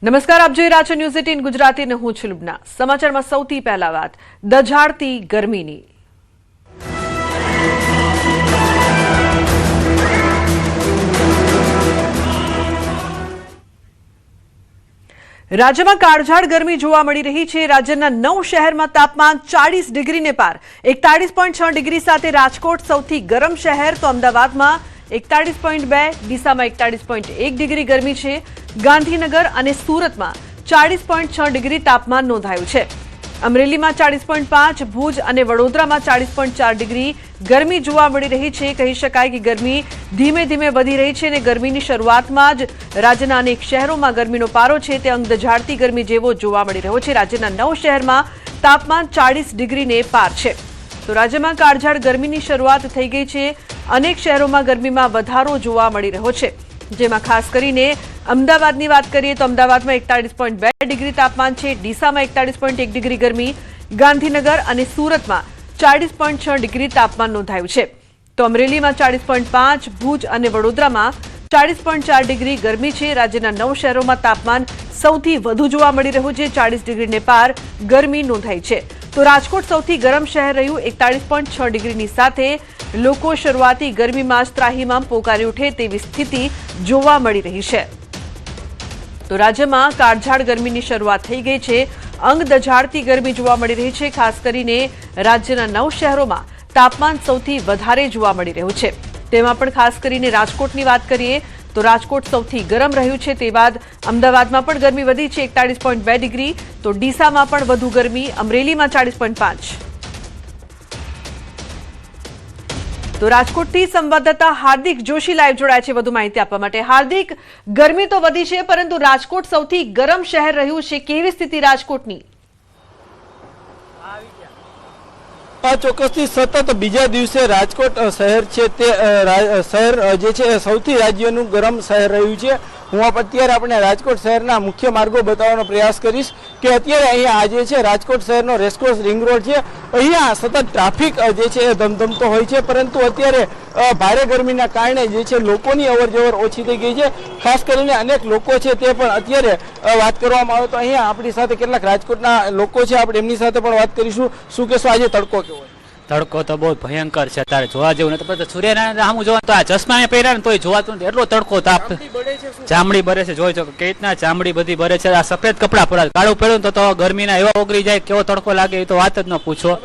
નમસ્કાર, આપ જોઈ રહ્યા છો ન્યૂઝ 18 ગુજરાતી અને હું છું લુબના। સમાચારમાં સૌથી પહેલા વાત દઝાડતી ગરમીની। રાજ્યમાં કાળઝાળ ગરમી જોવા મળી રહી છે। રાજ્યના 9 શહેરમાં તાપમાન 40 ડિગ્રીને પાર, 41.6 ડિગ્રી સાથે રાજકોટ સૌથી ગરમ શહેર તો અમદાવાદમાં 41.2, ડીસામાં 41.1 ડિગ્રી ગરમી છે। ગાંધીનગર અને સુરતમાં 40.6 ડિગ્રી તાપમાન નોંધાયું છે। અમરેલીમાં 40.5, ભુજ અને વડોદરામાં 40.4 ડિગ્રી ગરમી જોવા મળી રહી છે। કહી શકાય કે ગરમી ધીમે ધીમે વધી રહી છે અને ગરમીની શરૂઆતમાં જ રાજ્યના અનેક શહેરોમાં ગરમીનો પારો છે તે અંગ દઝાડતી ગરમી જેવો જોવા મળી રહ્યો છે। રાજ્યના 9 શહેરમાં તાપમાન 40 ડિગ્રીને પાર છે। તો રાજ્યમાં કાળઝાળ ગરમીની શરૂઆત થઈ ગઈ છે। અનેક શહેરોમાં ગરમીમાં વધારો જોવા મળી રહ્યો છે, જેમાં ખાસ કરીને અમદાવાદની વાત કરીએ તો અમદાવાદમાં 41.2 ડિગ્રી તાપમાન છે, ડીસામાં 41.1 ડિગ્રી ગરમી, ગાંધીનગર અને સુરતમાં 40.6 ડિગ્રી તાપમાન નોંધાયું છે। તો અમરેલીમાં 40.5, ભુજ અને વડોદરામાં 40.4 ડિગ્રી ગરમી છે। રાજ્યના 9 શહેરોમાં તાપમાન સૌથી વધુ જોવા મળી રહ્યું છે, 40 ડિગ્રીને પાર ગરમી નોંધાઈ છે। તો રાજકોટ સૌથી ગરમ શહેર રહ્યું, 41.6 ડિગ્રીની સાથે લોકો શરૂઆતી ગરમીમાં જ ત્રાહિમામ પોકારી ઉઠે તેવી સ્થિતિ જોવા મળી રહી છે। તો રાજ્યમાં કાળઝાળ ગરમીની શરૂઆત થઈ ગઈ છે, અંગ દઝાડતી ગરમી જોવા મળી રહી છે। ખાસ કરીને રાજ્યના 9 શહેરોમાં તાપમાન સૌથી વધારે જોવા મળી રહ્યું છે। તેમાં પણ ખાસ કરીને રાજકોટની વાત કરીએ તો રાજકોટ સૌથી ગરમ રહ્યું છે। તે બાદ અમદાવાદમાં પણ ગરમી વધી છે, 41.2 ડિગ્રી, તો ડીસામાં પણ વધુ ગરમી, અમરેલીમાં 40.5। તો રાજકોટથી સંવાદદાતા હાર્દિક જોશી લાઈવ જોડાય છે વધુ માહિતી આપવા માટે। હાર્દિક, ગરમી તો વધી છે પરંતુ રાજકોટ સૌથી ગરમ શહેર રહ્યું છે, કેવી સ્થિતિ રાજકોટની? ચોક્કસથી સતત બીજા દિવસે રાજકોટ શહેર છે તે શહેર જે છે સૌથી રાજ્યનું ગરમ શહેર રહ્યું છે। હું અત્યારે આપણે રાજકોટ શહેરના મુખ્ય માર્ગો બતાવવાનો પ્રયાસ કરીશ કે અત્યારે અહીંયા આજે છે રાજકોટ શહેરનો રેસકોર્સ રિંગ રોડ છે, અહીંયા સતત ટ્રાફિક જે છે એ ધમધમતો હોય છે, પરંતુ અત્યારે ભારે ગરમીના કારણે જે છે લોકોની અવરજવર ઓછી થઈ ગઈ છે। ખાસ કરીને અનેક લોકો છે તે પણ અત્યારે વાત કરવામાં આવે તો અહીંયા આપણી સાથે કેટલાક રાજકોટના લોકો છે, આપણે એમની સાથે પણ વાત કરીશું। શું કહેશો, આજે તડકો કેવો? તડકો તો બહુ ભયંકર છે, તારે જોવા જેવું નથી, પણ સૂર્યનારાયણ સામું જોવા તો આ ચશ્મા પહેર્યા ને તોય જોવાતું નથી, એટલો તડકો તાપ, ચામડી બરે છે। જોઈ શકો કેવી રીતના ચામડી બધી બરે છે। આ સફેદ કપડા પર કાળું પહેર્યું તો ગરમીના એવા ઓગળી જાય, કેવો તડકો લાગે એ તો વાત જ ન પૂછો।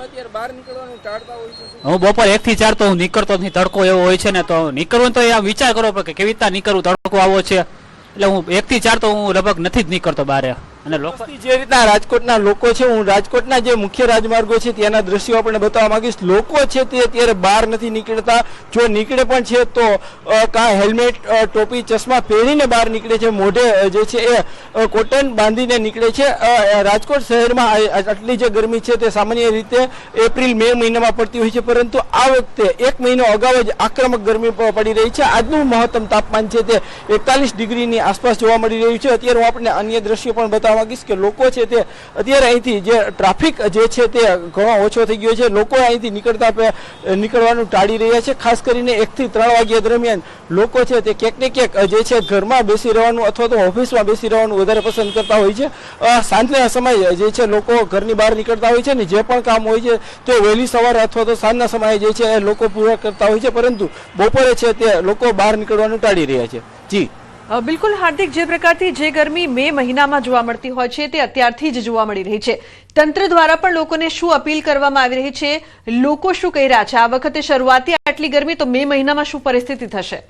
હું બપોર 1 થી 4 તો હું નીકળતો નથી, તડકો એવો હોય છે ને તો નીકળવું તો એ વિચાર કરવો પડે કે કેવી રીતના નીકળવું, તડકો આવો છે એટલે હું 1 થી 4 તો હું લગભગ નથી જ નીકળતો બહાર। અને લોકો જે રીતના રાજકોટના લોકો છે, હું રાજકોટના જે મુખ્ય રાજમાર્ગો છે ત્યાંના દ્રશ્યો આપણે બતાવવા માંગીશ। લોકો છે તે અત્યારે બહાર નથી નીકળતા, જો નીકળે પણ છે તો કાં હેલ્મેટ, ટોપી, ચશ્મા પહેરીને બહાર નીકળે છે, મોઢે જે છે એ કોટન બાંધીને નીકળે છે। રાજકોટ શહેરમાં આટલી જે ગરમી છે તે સામાન્ય રીતે એપ્રિલ મે મહિનામાં પડતી હોય છે, પરંતુ આ વખતે 1 મહિનો અગાઉ જ આક્રમક ગરમી પડી રહી છે। આજનું મહત્તમ તાપમાન છે તે 41 ડિગ્રીની આસપાસ જોવા મળી રહ્યું છે। અત્યારે હું આપણને અન્ય દ્રશ્યો પણ બતાવવા કે લોકો છે તે અત્યારે અહીંથી જે ટ્રાફિક જે છે તે ઘણો ઓછો થઈ ગયો છે, લોકો અહીંથી નીકળવાનું ટાળી રહ્યા છે। ખાસ કરીને 1 થી 3 વાગ્યા દરમિયાન લોકો છે તે ક્યાંક ને ક્યાંક જે છે ઘરમાં બેસી રહેવાનું અથવા તો ઓફિસમાં બેસી રહેવાનું વધારે પસંદ કરતા હોય છે। સાંજના સમયે જે છે લોકો ઘરની બહાર નીકળતા હોય છે ને જે પણ કામ હોય છે તે વહેલી સવારે અથવા તો સાંજના સમયે જે છે એ લોકો પૂરા કરતા હોય છે, પરંતુ બપોરે છે તે લોકો બહાર નીકળવાનું ટાળી રહ્યા છે। જી બિલકુલ હાર્દિક, જે પ્રકારથી જે ગરમી મે મહિનામાં જોવા મળતી હોય છે તે અત્યારથી જ જોવા મળી રહી છે। તંત્ર દ્વારા પણ લોકોને શું અપીલ કરવામાં આવી રહી છે, લોકો શું કહી રહ્યા છે? આ વખતે શરૂઆતી આટલી ગરમી તો મે મહિનામાં શું પરિસ્થિતિ થશે?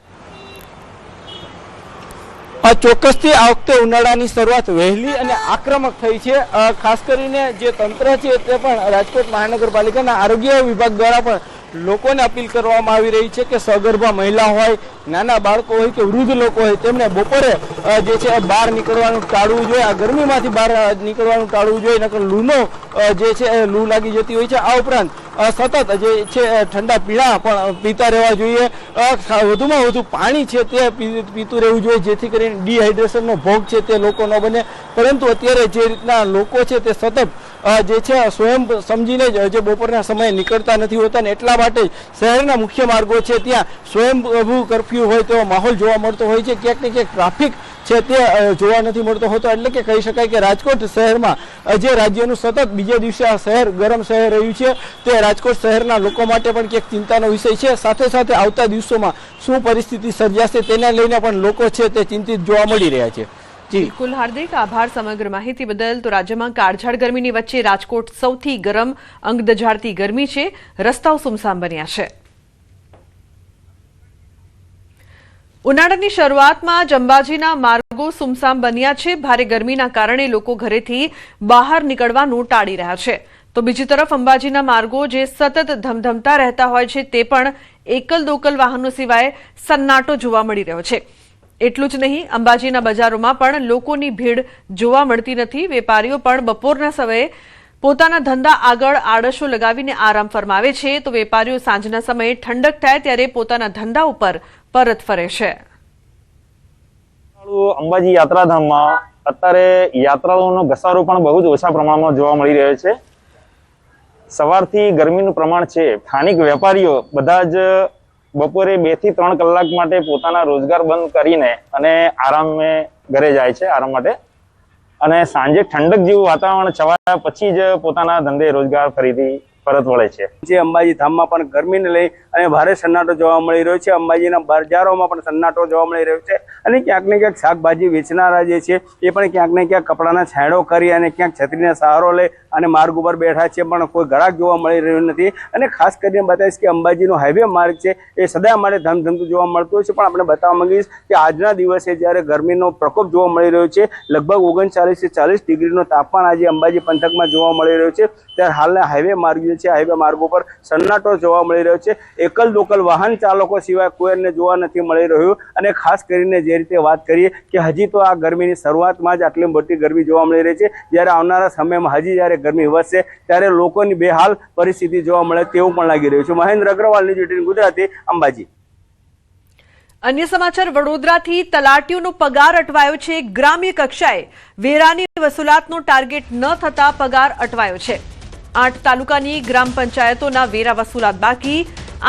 ચોક્કસથી આ વખતે ઉનાળાની શરૂઆત વહેલી અને આક્રમક થઈ છે। ખાસ કરીને જે તંત્ર છે તે પણ રાજકોટ મહાનગરપાલિકાના આરોગ્ય વિભાગ દ્વારા પણ લોકોને અપીલ કરવામાં આવી રહી છે કે સગર્ભા મહિલા હોય, નાના બાળકો હોય કે વૃદ્ધ લોકો હોય, તેમણે બપોરે જે છે બહાર નીકળવાનું ટાળવું જોઈએ, આ ગરમીમાંથી બહાર નીકળવાનું ટાળવું જોઈએ, નકર લૂનો જે છે લૂ લાગી જતી હોય છે। આ ઉપરાંત સતત જે છે ઠંડા પીણા પણ પીતા રહેવા જોઈએ, વધુમાં વધુ પાણી છે તે પીતું રહેવું જોઈએ, જેથી કરીને ડિહાઇડ્રેશનનો ભોગ છે તે લોકો ન બને। પરંતુ અત્યારે જે રીતના લોકો છે તે સતત જે છે સ્વયં સમજીને જ જે બપોરના સમયે નીકળતા નથી હોતા ને એટલા માટે જ શહેરના મુખ્ય માર્ગો છે ત્યાં સ્વયંભૂ કર્ફ્યુ હોય તેવો માહોલ જોવા મળતો હોય છે. ક્યાંક ને ક્યાંક ટ્રાફિક છે તે જોવા નથી મળતો હોતો. એટલે કે કહી શકાય કે રાજકોટ શહેરમાં જે રાજ્યનું સતત બીજે દિવસે આ શહેર ગરમ શહેર રહ્યું છે તે રાજકોટ શહેરના લોકો માટે પણ ક્યાંક ચિંતાનો વિષય છે. સાથે સાથે આવતા દિવસોમાં શું પરિસ્થિતિ સર્જાશે તેને લઈને પણ લોકો છે તે ચિંતિત જોવા મળી રહ્યા છે. બિલકુલ હાર્દિક, આભાર સમગ્ર માહિતી બદલ. તો રાજ્યમાં કાળઝાળ ગરમીની વચ્ચે રાજકોટ સૌથી ગરમ, અંગ દઝાડતી ગરમી છે. રસ્તાઓ સુમસામ બન્યા છે. ઉનાળાની શરૂઆતમાં જ અંબાજીના માર્ગો સુમસામ બન્યા છે. ભારે ગરમીના કારણે લોકો ઘરેથી બહાર નીકળવાનું ટાળી રહ્યા છે. તો બીજી તરફ અંબાજીના માર્ગો જે સતત ધમધમતા રહેતા હોય છે તે પણ એકલ દોકલ વાહનો સિવાય સન્નાટો જોવા મળી રહ્યો છે. એટલું જ નહીં, અંબાજીના બજારોમાં પણ લોકોની ભીડ જોવા મળતી નથી. વેપારીઓ પણ બપોરના સમયે પોતાના ધંધા આગળ આડશો લગાવીને આરામ ફરમાવે છે. તો વેપારીઓ સાંજના સમયે ઠંડક થાય ત્યારે પોતાના ધંધા ઉપર પરત ફરે છે. અંબાજી યાત્રાધામમાં અત્યારે યાત્રાળુઓનો ઘસારો પણ બહુ જ ઓછા પ્રમાણમાં જોવા મળી રહ્યો છે. સવારથી ગરમીનું પ્રમાણ છે. સ્થાનિક વેપારીઓ બધા જ બપોરે 2 થી 3 કલાક માટે પોતાના રોજગાર બંધ કરીને અને આરામે ઘરે જાય છે આરામ માટે, અને સાંજે ઠંડક જેવું વાતાવરણ છવાયા પછી જ પોતાના ધંધે રોજગાર ફરીથી પરત વળે છે. જે અંબાજી ધામમાં પણ ગરમીને લઈ અને ભારે સન્નાટો જોવા મળી રહ્યો છે. અંબાજીના બજારોમાં પણ સન્નાટો જોવા મળી રહ્યો છે. અને ક્યાંક ને ક્યાંક શાકભાજી વેચનારા જે છે એ પણ ક્યાંક ને ક્યાંક કપડાના છાંયડો કરી અને ક્યાંક છત્રીના સહારો લઈ અને માર્ગ ઉપર બેઠા છે, પણ કોઈ ગ્રાહક જોવા મળી રહ્યું નથી. અને ખાસ કરીને બતાવીશ કે અંબાજીનો હાઈવે માર્ગ છે એ સદાય માટે ધમધમતું જોવા મળતું હોય છે. પણ આપણે બતાવવા માંગીશ કે આજના દિવસે જ્યારે ગરમીનો પ્રકોપ જોવા મળી રહ્યો છે, લગભગ 39 થી 40 ડિગ્રીનો તાપમાન આજે અંબાજી પંથકમાં જોવા મળી રહ્યો છે, ત્યારે હાલના હાઈવે માર્ગ જે છે હાઈવે માર્ગો પર સન્નાટો જોવા મળી રહ્યો છે. એકલ દોકલ વાહન ચાલકો સિવાય કોઈને જોવા નથી મળી રહ્યું. અને ખાસ કરીને જે રીતે વાત કરીએ કે હજી તો આ ગરમીની શરૂઆતમાં જ આટલી મોટી ગરમી જોવા મળી રહી છે, જ્યારે આવનારા સમયમાં હજી જ્યારે ગરમી વધશે ત્યારે લોકોની બેહાલ પરિસ્થિતિ જોવા મળે તેવું પણ લાગી રહ્યું છે. મહેન્દ્ર અગ્રવાલ, ન્યૂઝ 18 ગુજરાતી, અંબાજી. અન્ય સમાચાર, વડોદરાથી તલાટીઓનો પગાર અટવાયો છે. ગ્રામ્ય કક્ષાએ વેરાની વસૂલાતનો ટાર્ગેટ ન થતા પગાર અટવાયો છે. 8 તાલુકાની ગ્રામ પંચાયતોના વેરા વસૂલાત બાકી.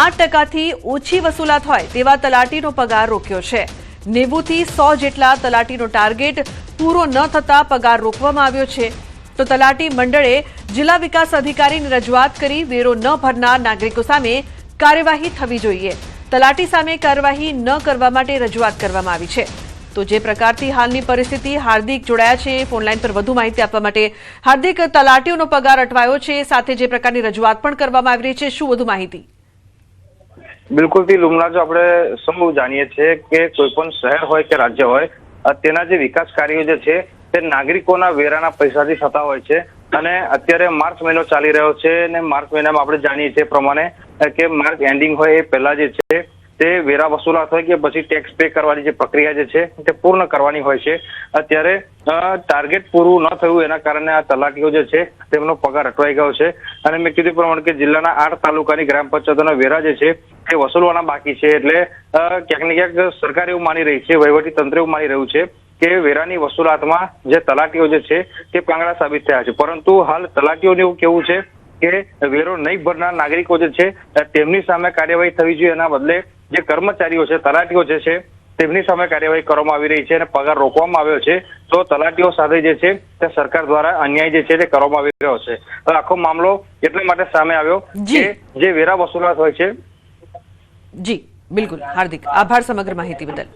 8%થી ઓછી વસૂલાત હોય તેવા તલાટીનો પગાર રોક્યો છે. 90 થી 100 જેટલા તલાટીનો ટાર્ગેટ પૂરો ન થતા પગાર રોકવામાં આવ્યો છે. તો તલાટી મંડળે જિલ્લા વિકાસ અધિકારીની રજૂઆત કરી વેરો ન ભરનાર નાગરિકો સામે કાર્યવાહી થવી જોઈએ. તલાટી સામે કાર્યવાહી ન કરવા માટે રજૂઆત કરવામાં આવી છે. તો જે પ્રકારથી હાલની પરિસ્થિતિ, હાર્દિક જોડાયા છે ફોનલાઈન પર વધુ માહિતી આપવા માટે. હાર્દિક, તલાટીઓનો પગાર અટવાયો છે, સાથે જે પ્રકારની રજૂઆત પણ કરવામાં આવી રહી છે, શું વધુ માહિતી? બિલકુલથી લુમના, જો આપણે સૌ જાણીએ છીએ કે કોઈ પણ શહેર હોય કે રાજ્ય હોય તેના જે વિકાસ કાર્યો જે છે તે નાગરિકોના વેરાના પૈસાથી થતા હોય છે. અને અત્યારે માર્ચ મહિનો ચાલી રહ્યો છે અને માર્ચ મહિનામાં આપણે જાણીએ છીએ પ્રમાણે કે માર્ચ એન્ડિંગ હોય એ પહેલા જે છે તે વેરા વસૂલાત હોય કે પછી ટેક્સ પે કરવાની જે પ્રક્રિયા જે છે તે પૂર્ણ કરવાની હોય છે. અત્યારે ટાર્ગેટ પૂરું ન થયું એના કારણે આ તલાટીઓ જે છે તેમનો પગાર અટવાઈ ગયો છે. અને મેં કીધું પ્રમાણે કે જિલ્લાના 8 તાલુકાની ગ્રામ પંચાયતોના વેરા જે છે તે વસૂલવાના બાકી છે. એટલે ક્યાંક ને ક્યાંક સરકાર એવું માની રહી છે, વહીવટી તંત્ર એવું માની રહ્યું છે કે વેરાની વસૂલાતમાં જે તલાટીઓ જે છે તે પાંગડા સાબિત થયા છે. પરંતુ હાલ તલાટીઓનું એવું કેવું છે કે વેરો નહીં ભરનાર નાગરિકો જે છે તેમની સામે કાર્યવાહી થવી જોઈએ, એના બદલે જે કર્મચારીઓ છે, તલાટીઓ જે છે તેમની સામે કાર્યવાહી કરવામાં આવી રહી છે અને પગાર રોકવામાં આવ્યો છે. તો તલાટીઓ સાથે જે છે તે સરકાર દ્વારા અન્યાય જે છે તે કરવામાં આવી રહ્યો છે. આખો મામલો એટલા માટે સામે આવ્યો કે જે વેરા વસૂલાત હોય છે. જી બિલકુલ હાર્દિક, આભાર સમગ્ર માહિતી બદલ.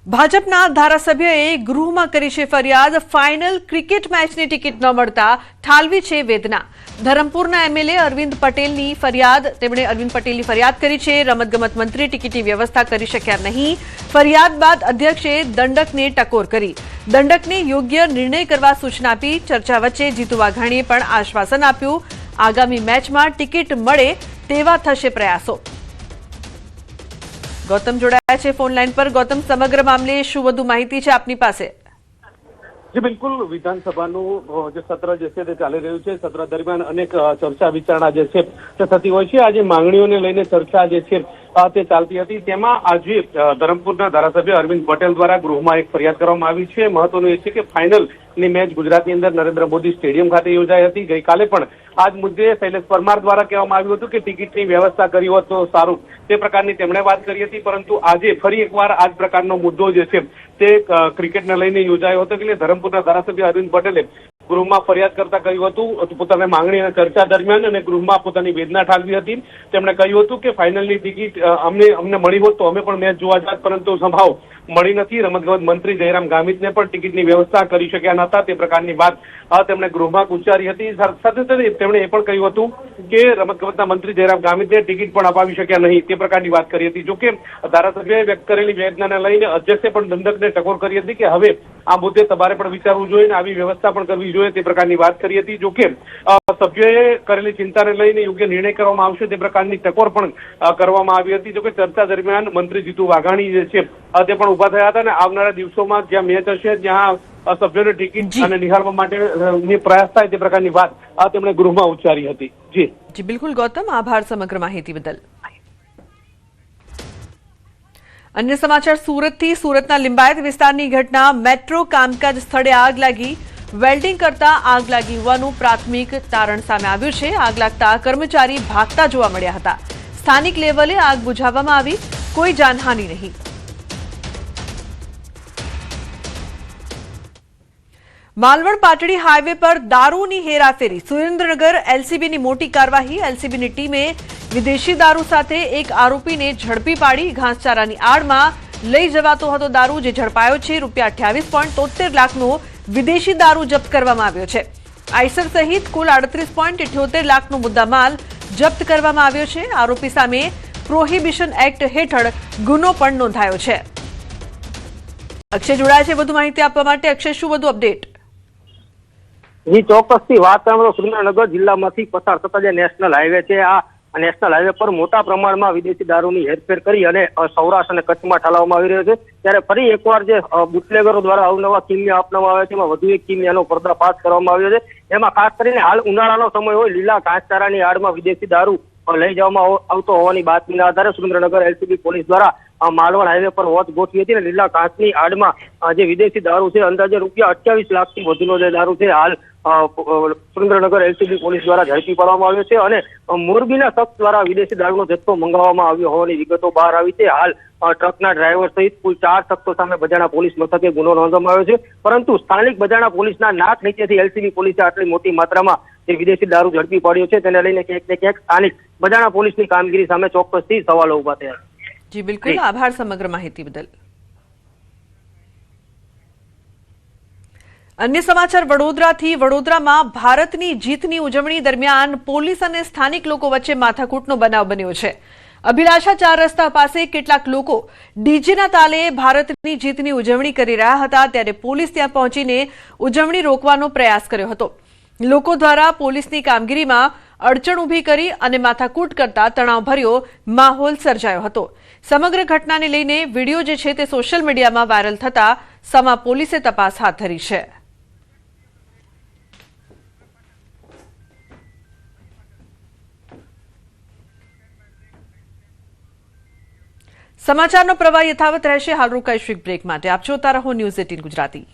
ભાજપના ધારાસભ્યએ ગૃહમાં કરી છે ફરિયાદ. ફાઇનલ ક્રિકેટ મેચની ટિકિટ ન મળતા ઠાલવી છે વેદના. ધરમપુરના એમએલએ અરવિંદ પટેલની ફરિયાદ, તેમણે અરવિંદ પટેલની ફરિયાદ કરી છે. રમતગમત મંત્રી ટિકિટની વ્યવસ્થા કરી શક્યા નહીં. ફરિયાદ બાદ અધ્યક્ષે દંડકને ટકોર કરી. દંડકને યોગ્ય નિર્ણય કરવા સૂચના આપી. ચર્ચા વચ્ચે જીતુ વાઘાણીએ પણ આશ્વાસન આપ્યું. આગામી મેચમાં ટિકિટ મળે તેવા થશે પ્રયાસો. ગૌતમ જોડાયા છે ફોન લાઈન પર. ગૌતમ, સમગ્ર મામલે શું વધુ માહિતી છે આપની પાસે? જી બિલકુલ, વિધાનસભાનું જે સત્ર જે છે તે ચાલી રહ્યું છે. સત્ર દરમિયાન અનેક ચર્ચા વિચારણા જે છે તે થતી હોય છે. આજે માંગણીઓને લઈને ચર્ચા જે છે તે ચાલતી હતી, તેમાં આજે ધરમપુરના ધારાસભ્ય અરવિંદ પટેલ દ્વારા ગૃહમાં એક ફરિયાદ કરવામાં આવી છે. મહત્વનું એ છે કે ફાઇનલની મેચ ગુજરાતની અંદર નરેન્દ્ર મોદી સ્ટેડિયમ ખાતે યોજાઈ હતી. ગઈકાલે પણ આ જ મુદ્દે શૈલેષ પરમાર દ્વારા કહેવામાં આવ્યું હતું કે ટિકિટની વ્યવસ્થા કરી હોત તો સારું, તે પ્રકારની તેમણે વાત કરી હતી. પરંતુ આજે ફરી એકવાર આ જ પ્રકારનો મુદ્દો જે છે તે ક્રિકેટને લઈને યોજાયો હતો. એટલે ધરમપુરના ધારાસભ્ય અરવિંદ પટેલે ગૃહમાં ફરિયાદ કરતા કહ્યું હતું પોતાની માંગણી અને ચર્ચા દરમિયાન અને ગૃહમાં પોતાની વેદના ઠાલવી હતી. તેમણે કહ્યું હતું કે ફાઇનલની ટિકિટ અમને મળી હોત તો અમે પણ મેચ જોવા જાત, પરંતુ સંભાવ મળી નથી. રમતગમત મંત્રી જયરામ ગામિતને પણ ટિકિટની વ્યવસ્થા કરી શક્યા નહોતા, તે પ્રકારની વાત તેમણે ગૃહમાં ઉચ્ચારી હતી. સાથે સાથે તેમણે એ પણ કહ્યું હતું કે રમતગમતના મંત્રી જયરામ ગામિતને ટિકિટ પણ અપાવી શક્યા નહીં, તે પ્રકારની વાત કરી હતી. જોકે ધારાસભ્યએ વ્યક્ત કરેલી વેદનાને લઈને અધ્યક્ષે પણ દંડકને ટકોર કરી હતી કે હવે આ મુદ્દે તમારે પણ વિચારવું જોઈએ અને આવી વ્યવસ્થા પણ કરવી જોઈએ, તે પ્રકારની વાત કરી હતી. જોકે સભ્યોએ કરેલી ચિંતાને લઈને યોગ્ય નિર્ણય કરવામાં આવશે તે પ્રકારની ટકોર પણ કરવામાં આવી હતી. જોકે ચર્ચા દરમિયાન મંત્રી જીતુ વાઘાણી જે છે તે પણ ઉભા થયા હતા અને આવનારા દિવસોમાં જ્યાં મેચ હશે જ્યાં સભ્યોને ટિકિટ અને નિહાળવા માટે પ્રયાસ થાય તે પ્રકારની વાત તેમણે ગૃહમાં ઉચ્ચારી હતી. જી બિલકુલ ગૌતમ, આભાર સમગ્ર માહિતી બદલ. અન્ય સમાચાર સુરતથી. સુરતના લિંબાયત વિસ્તારની ઘટના. મેટ્રો કામકાજ સ્થળે આગ લાગી. વેલ્ડિંગ કરતા આગ લાગી હોવાનું પ્રાથમિક તારણ સામે આવ્યું છે. આગ લાગતા કર્મચારી ભાગતા જોવા મળ્યા હતા. સ્થાનિક લેવલે આગ બુઝાવવામાં આવી, કોઈ જાનહાનિ નહીં. માલવણ પાટડી હાઈવે પર દારૂની હેરાફેરી. સુરેન્દ્રનગર એલસીબીની મોટી કાર્યવાહી. એલસીબીની ટીમે વિદેશી દારૂ સાથે એક આરોપીને ઝડપી પાડી. ઘાસચારાની આડમાં લઈ જવાતો હતો દારૂ, જે ઝડપાયો છે. ₹28.73 લાખનો વિદેશી દારૂ જપ્ત કરવામાં આવ્યો છે. આઈસર સહિત કુલ 38.78 લાખનો મુદ્દામાલ જપ્ત કરવામાં આવ્યો છે. આરોપી સામે પ્રોહિબિશન એક્ટ હેઠળ ગુનો પણ નોંધાયો છે. અક્ષય જોડાયા છે વધુ માહિતી આપવા માટે. અક્ષય, શું વધુ અપડેટ? જી ચોક્કસથી વાત કરવામાં તો સુરેન્દ્રનગર જિલ્લામાંથી પસાર થતા જે નેશનલ હાઈવે છે, આ નેશનલ હાઈવે પર મોટા પ્રમાણમાં વિદેશી દારૂની હેરફેર કરી અને સૌરાષ્ટ્ર અને કચ્છમાં ઠાલવવામાં આવી રહ્યો છે. ત્યારે ફરી એકવાર જે બુટલેગરો દ્વારા અવનવા કિમિયા અપનાવવામાં આવે છે, એમાં વધુ એક કિમિયાનો પર્દાફાશ કરવામાં આવ્યો છે. એમાં ખાસ કરીને હાલ ઉનાળાનો સમય હોય, લીલા ઘાસચારાની આડમાં વિદેશી દારૂ લઈ જવામાં આવતો હોવાની બાતમીના આધારે સુરેન્દ્રનગર એલસીબી પોલીસ દ્વારા માલવણ હાઈવે પર વોચ ગોઠવી હતી અને લીલા ઘાસની આડમાં જે વિદેશી દારૂ છે, અંદાજે ₹28 લાખથી વધુનો જે દારૂ છે, હાલ સુરેન્દ્રનગર એલસીબી પોલીસ દ્વારા ઝડપી પાડવામાં આવ્યો છે. અને મોરબીના શખ્સ દ્વારા વિદેશી દારૂનો જથ્થો મંગાવવામાં આવ્યો હોવાની વિગતો બહાર આવી છે. હાલ ટ્રકના ડ્રાઈવર સહિત કુલ 4 શખ્સો સામે બજાણા પોલીસ મથકે ગુનો નોંધવામાં આવ્યો છે. પરંતુ સ્થાનિક બજાણા પોલીસના નાક નીચેથી એલસીબી પોલીસે આટલી મોટી માત્રામાં જે વિદેશી દારૂ ઝડપી પાડ્યો છે, તેને લઈને ક્યાંક ને ક્યાંક સ્થાનિક બજાણા પોલીસની કામગીરી સામે ચોક્કસથી સવાલો ઉભા થયા. જી બિલકુલ, આભાર સમગ્ર માહિતી બદલ. અન્ય સમાચાર વડોદરાથી. વડોદરામાં ભારતની જીતની ઉજવણી દરમિયાન પોલીસ અને સ્થાનિક લોકો વચ્ચે માથાકૂટનો બનાવ બન્યો છે. અભિલાષા 4 રસ્તા પાસે કેટલાક લોકો ડીજેના તાલે ભારતની જીતની ઉજવણી કરી રહ્યા હતા, ત્યારે પોલીસ ત્યાં પહોંચીને ઉજવણી રોકવાનો પ્રયાસ કર્યો હતો. લોકો દ્વારા પોલીસની કામગીરીમાં અડચણ ઊભી કરી અને માથાકૂટ કરતા તણાવભર્યો માહોલ સર્જાયો હતો. સમગ્ર ઘટનાને લઈને વિડીયો જે છે તે સોશિયલ મીડિયામાં વાયરલ થતા સમા પોલીસે તપાસ હાથ ધરી છે. સમાચારનો પ્રવાહ યથાવત રહેશે. હાલ રોકાઈશું એક બ્રેક માટે. આપ જોતા રહો ન્યૂઝ 18 ગુજરાતી.